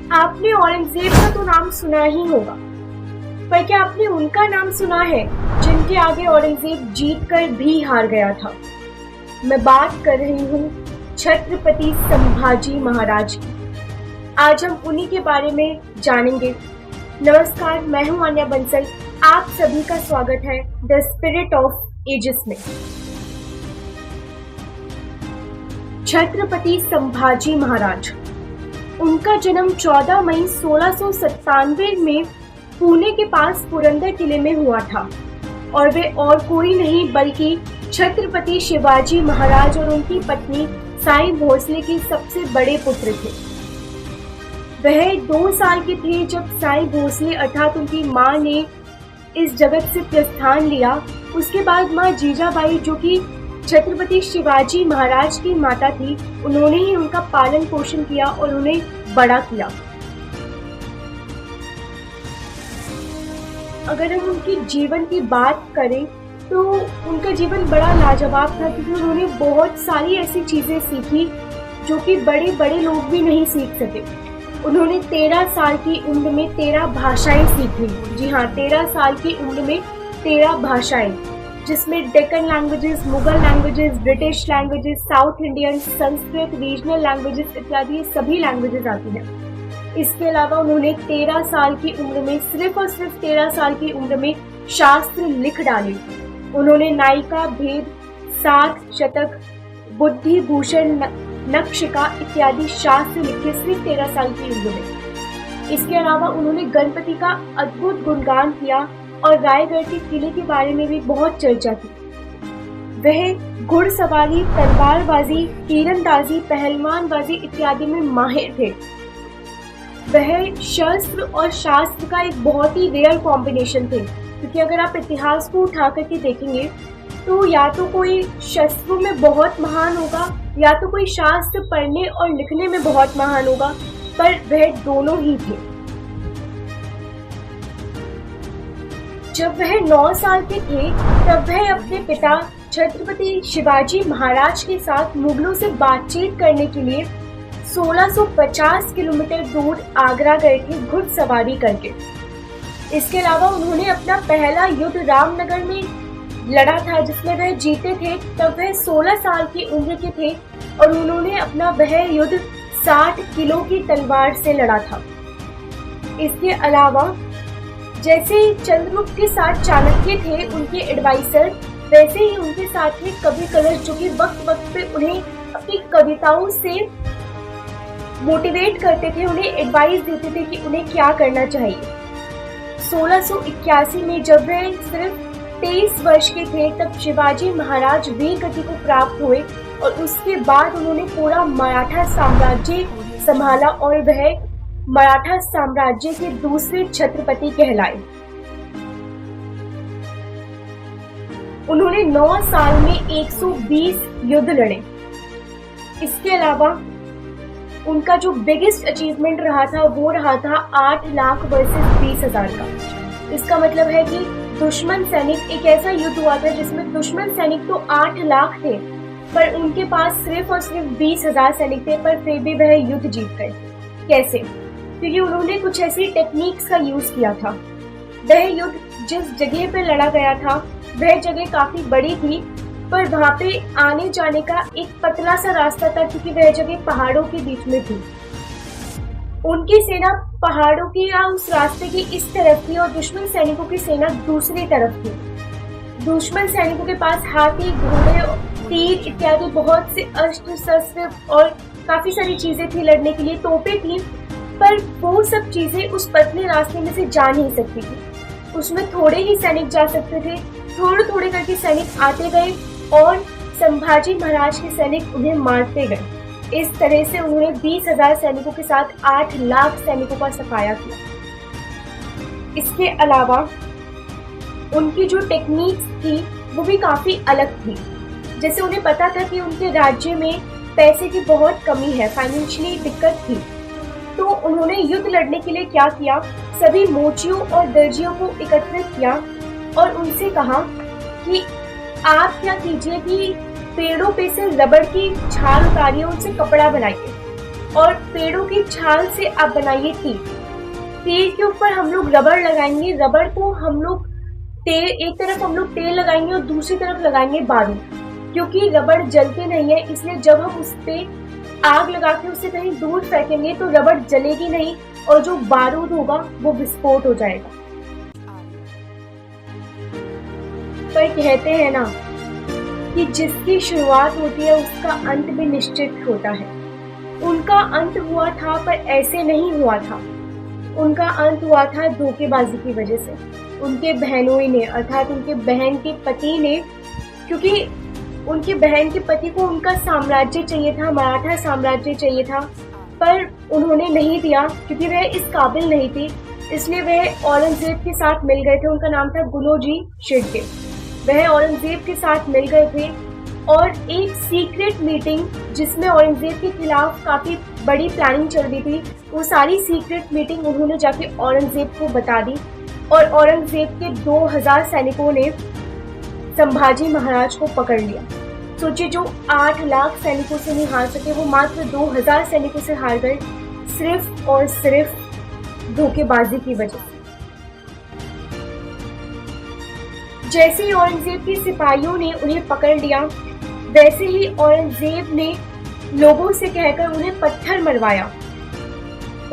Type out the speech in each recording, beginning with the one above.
आपने औरंगजेब का तो नाम सुना ही होगा, पर क्या आपने उनका नाम सुना है जिनके आगे औरंगजेब जीत कर भी हार गया था? मैं बात कर रही हूँ छत्रपति संभाजी महाराज की। आज हम उन्हीं के बारे में जानेंगे। नमस्कार, मैं हूँ आन्या बंसल। आप सभी का स्वागत है द स्पिरिट ऑफ एजेस में। छत्रपति संभाजी महाराज, उनका जन्म 14 मई 1697 में पुणे के पास पुरंदर किले में हुआ था और वे और कोई नहीं बल्कि छत्रपति शिवाजी महाराज और उनकी पत्नी साई भोसले के सबसे बड़े पुत्र थे। वह 2 साल के थे जब साई भोसले अर्थात उनकी मां ने इस जगत से प्रस्थान लिया। उसके बाद मां जीजाबाई, जो कि छत्रपति शिवाजी महाराज की माता थी, उन्होंने ही उनका पालन पोषण किया और उन्हें बड़ा किया। अगर हम उनके जीवन की बात करें तो उनका जीवन बड़ा लाजवाब था, क्योंकि उन्होंने बहुत सारी ऐसी चीजें सीखी जो कि बड़े बड़े लोग भी नहीं सीख सके। उन्होंने 13 साल की उम्र में 13 भाषाएं सीखी। जी हाँ, 13 साल की उम्र में 13 भाषाएं, जिसमें Deccan languages, Mughal languages, British languages, south Indian, Sanskrit, regional languages इत्यादि सभी लैंग्वेजेस आती हैं। इसके अलावा उन्होंने 13 साल की उम्र में, सिर्फ और सिर्फ 13 साल की उम्र में शास्त्र लिख डाले। उन्होंने नायिका, भेद, सात, शतक, बुद्धि भूषण, नक्षिका इत्यादि शास्त्र लिखे सिर्फ 13 साल की उम्र में। इसके अलावा उन्होंने गणपति का अद्भुत गुणगान किया और रायगढ़ के किले के बारे में भी बहुत चर्चा की। वह घुड़सवारी, तलवारबाजी, तीरंदाजी, पहलवानबाजी इत्यादि में माहिर थे। वह शस्त्र और शास्त्र का एक बहुत ही रेयर कॉम्बिनेशन थे, क्योंकि अगर आप इतिहास को उठा करके देखेंगे तो या तो कोई शस्त्रों में बहुत महान होगा या तो कोई शास्त्र पढ़ने और लिखने में बहुत महान होगा, पर वह दोनों ही थे। जब वह 9 साल के थे तब वह अपने पिता छत्रपति शिवाजी महाराज के साथ मुगलों से बातचीत करने के लिए 1650 किलोमीटर दूर आगरा गए थे घुड़सवारी करके। इसके अलावा उन्होंने अपना पहला युद्ध रामनगर में लड़ा था, जिसमें वह जीते थे। तब वह 16 साल की उम्र के थे और उन्होंने अपना वह युद्ध 60 किलो की तलवार से लड़ा था। इसके अलावा जैसे चंद्रगुप्त के साथ चाणक्य थे उनके एडवाइजर, वैसे ही उनके साथ थे कवि कलश, जो कि वक्त वक्त पे उन्हें अपनी कविताओं से मोटिवेट करते थे, उन्हें एडवाइस देते थे कि उन्हें क्या करना चाहिए। 1681 में जब वह सिर्फ 23 वर्ष के थे तब शिवाजी महाराज वीर गति को प्राप्त हुए और उसके बाद उन्होंने पूरा मराठा साम्राज्य संभाला और वह मराठा साम्राज्य के दूसरे छत्रपति कहलाए। उन्होंने 9 साल में 120 युद्ध लड़े। इसके अलावा उनका जो बिगेस्ट अचीवमेंट रहा था वो रहा था 8 लाख वर्सेस 20,000 का। इसका मतलब है कि दुश्मन सैनिक, एक ऐसा युद्ध हुआ था जिसमें दुश्मन सैनिक तो 8 लाख थे, पर उनके पास सिर्फ और सिर्फ 20,000 सैनिक थे, पर फिर भी वह युद्ध जीत गए। कैसे? क्योंकि उन्होंने कुछ ऐसी टेक्निक्स का यूज किया था। वह युद्ध जिस जगह पे लड़ा गया था वह जगह काफी बड़ी थी, पर वहां पे आने जाने का एक पतला सा रास्ता था, क्योंकि वह जगह पहाड़ों के बीच में थी। उनकी सेना पहाड़ों की या उस रास्ते की इस तरफ थी और दुश्मन सैनिकों की सेना दूसरी तरफ थी। दुश्मन सैनिकों के पास हाथी, घोड़े, तीर इत्यादि बहुत से अस्त्र शस्त्र और काफी सारी चीजें थी लड़ने के लिए, तोपें थी, पर वो सब चीजें उस पतले रास्ते में से जा नहीं सकती थी। उसमें थोड़े ही सैनिक जा सकते थे। थोड़े थोड़े करके सैनिक आते गए और संभाजी महाराज के सैनिक उन्हें मारते गए। इस तरह से उन्होंने 20,000 सैनिकों के साथ 8 लाख सैनिकों का सफाया किया। इसके अलावा उनकी जो टेक्निक्स थी वो भी काफी अलग थी। जैसे उन्हें पता था कि उनके राज्य में पैसे की बहुत कमी है, फाइनेंशियली दिक्कत थी, तो उन्होंने युद्ध लड़ने के लिए क्या किया, सभी मोचियों और दर्जियों को एकत्रित किया और उनसे कहा कि आप क्या कीजिए कि पेड़ों पे से रबड़ की छाल उतारिए, उनसे कपड़ा बनाइए और पेड़ों की छाल से आप बनाइए तीर। तीर के ऊपर हम लोग रबड़ लगाएंगे, रबड़ को हम लोग एक तरफ हम लोग तेल लगाएंगे और दूसरी तरफ लगाएंगे बारूद। क्योंकि रबड़ जलते नहीं है, इसलिए जब हम उस पे आग लगा के उसे कहीं दूर फेंकेंगे तो रबड़ जलेगी नहीं और जो बारूद होगा वो विस्फोट हो जाएगा। पर कहते हैं ना कि जिसकी शुरुआत होती है उसका अंत भी निश्चित होता है। उनका अंत हुआ था पर ऐसे नहीं हुआ था। उनका अंत हुआ था धोखेबाजी की वजह से। उनके बहनोई ने अर्थात उनके बहन के पति ने, क्योंकि उनकी बहन के पति को उनका साम्राज्य चाहिए था, मराठा साम्राज्य चाहिए था, पर उन्होंने नहीं दिया क्योंकि वह इस काबिल नहीं थी। इसलिए वह औरंगजेब के साथ मिल गए थे। उनका नाम था गुलोजी शिर्के। वह औरंगजेब के साथ मिल गए थे और एक सीक्रेट मीटिंग जिसमें औरंगजेब के खिलाफ काफी बड़ी प्लानिंग चल रही थी, वो सारी सीक्रेट मीटिंग उन्होंने जाके औरंगजेब को बता दी और औरंगजेब के 2000 सैनिकों ने संभाजी महाराज को पकड़ लिया। सोचिए, जो 8 लाख सैनिकों से नहीं हार सके वो मात्र 2000 सैनिकों से हार गए, सिर्फ और सिर्फ धोखेबाजी की वजह से। जैसे ही औरंगजेब के सिपाहियों ने उन्हें पकड़ लिया, वैसे ही औरंगजेब ने लोगों से कहकर उन्हें पत्थर मरवाया।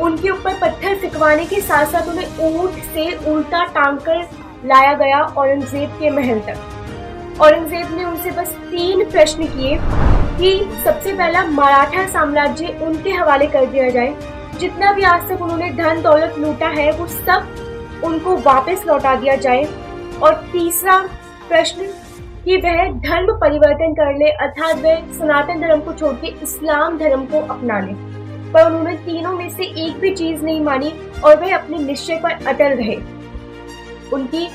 उनके ऊपर पत्थर फिकवाने के साथ साथ उन्हें ऊंट से उल्टा टांग कर लाया गया औरंगजेब के महल तक। औरंगजेब ने उनसे बस 3 प्रश्न किए कि सबसे पहला मराठा साम्राज्य उनके हवाले कर दिया जाए, जितना भी आज तक उन्होंने धन दौलत लूटा है वो सब उनको वापस लौटा दिया जाए, और तीसरा प्रश्न कि वह धर्म परिवर्तन कर ले, अर्थात वह सनातन धर्म को छोड़ के इस्लाम धर्म को अपना ले। पर उन्होंने तीनों में से एक भी चीज नहीं मानी और वह अपने निश्चय पर अटल रहे। उनकी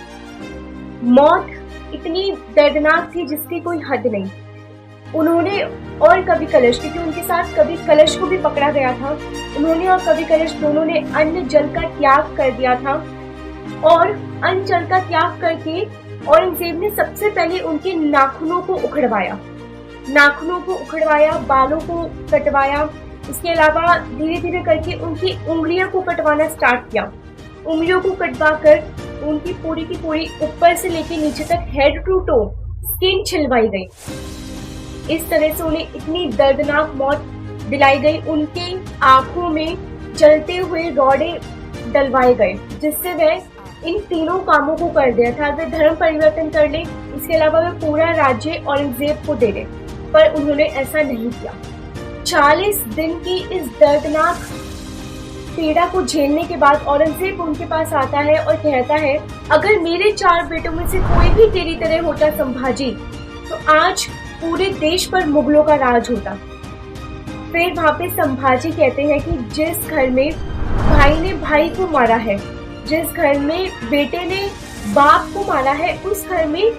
मौत इतनी दर्दनाक थी जिसकी कोई हद नहीं। उन्होंने और कवि कलश, क्योंकि उनके साथ कवि कलश को भी पकड़ा गया था, उन्होंने और कवि कलश दोनों ने अन्न जल का त्याग कर दिया था। और अन्न जल का त्याग करके औरंगजेब ने सबसे पहले उनके नाखूनों को उखड़वाया, बालों को कटवाया। इसके अलावा धीरे धीरे करके उनकी उंगलियों को कटवाना स्टार्ट किया। उंगलियों को कटवा कर उनकी पूरी की पूरी ऊपर से लेकर नीचे तक हेड टू टो स्किन छिलवाई गई। इस तरह से उन्हें इतनी दर्दनाक मौत दिलाई गई। उनके आंखों में जलते हुए रॉडे डलवाए गए, जिससे वह इन तीनों कामों को कर दे, अर्थात वे धर्म परिवर्तन कर ले, इसके अलावा वे पूरा राज्य औरंगजेब को दे दे। पर उन्होंने ऐसा नहीं किया। 40 दिन की इस दर्दनाक पीड़ा को झेलने के बाद औरंगजेब उनके पास आता है और कहता है, अगर मेरे 4 बेटों में से कोई भी तेरी तरह होता संभाजी, तो आज पूरे देश पर मुगलों का राज होता। फिर वहां पे संभाजी कहते हैं कि जिस घर में भाई ने भाई को मारा है, जिस घर में बेटे ने बाप को मारा है, उस घर में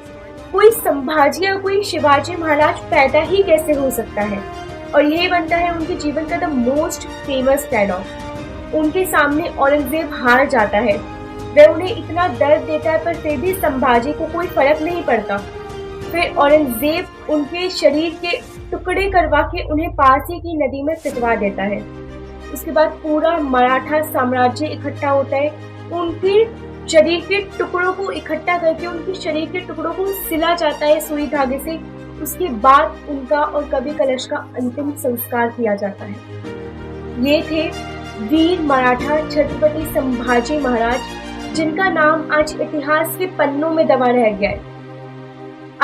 कोई संभाजी या कोई शिवाजी महाराज पैदा ही कैसे हो सकता है। और यही बनता है उनके जीवन का द मोस्ट फेमस डायलॉग। उनके सामने औरंगजेब हार जाता है। वह उन्हें इतना दर्द देता है पर फिर भी संभाजी को कोई फर्क नहीं पड़ता। फिर औरंगजेब उनके शरीर के टुकड़े करवा के उन्हें पास ही की नदी में फिकवा देता है। उसके बाद पूरा मराठा साम्राज्य इकट्ठा होता है। उनके शरीर के टुकड़ों को इकट्ठा करके उनके शरीर के टुकड़ों को सिला जाता है सुई धागे से। उसके बाद उनका और कवि कलश का अंतिम संस्कार किया जाता है। ये थे वीर मराठा छत्रपति संभाजी महाराज, जिनका नाम आज इतिहास के पन्नों में दबा रह गया है।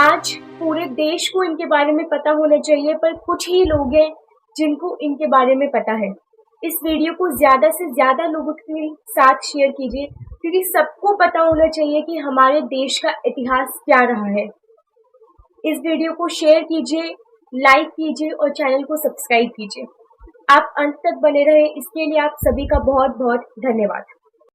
आज पूरे देश को इनके बारे में पता होना चाहिए, पर कुछ ही लोग हैं जिनको इनके बारे में पता है। इस वीडियो को ज्यादा से ज्यादा लोगों के साथ शेयर कीजिए, क्योंकि सबको पता होना चाहिए कि हमारे देश का इतिहास क्या रहा है। इस वीडियो को शेयर कीजिए, लाइक कीजिए और चैनल को सब्सक्राइब कीजिए। आप अंत तक बने रहे, इसके लिए आप सभी का बहुत बहुत धन्यवाद।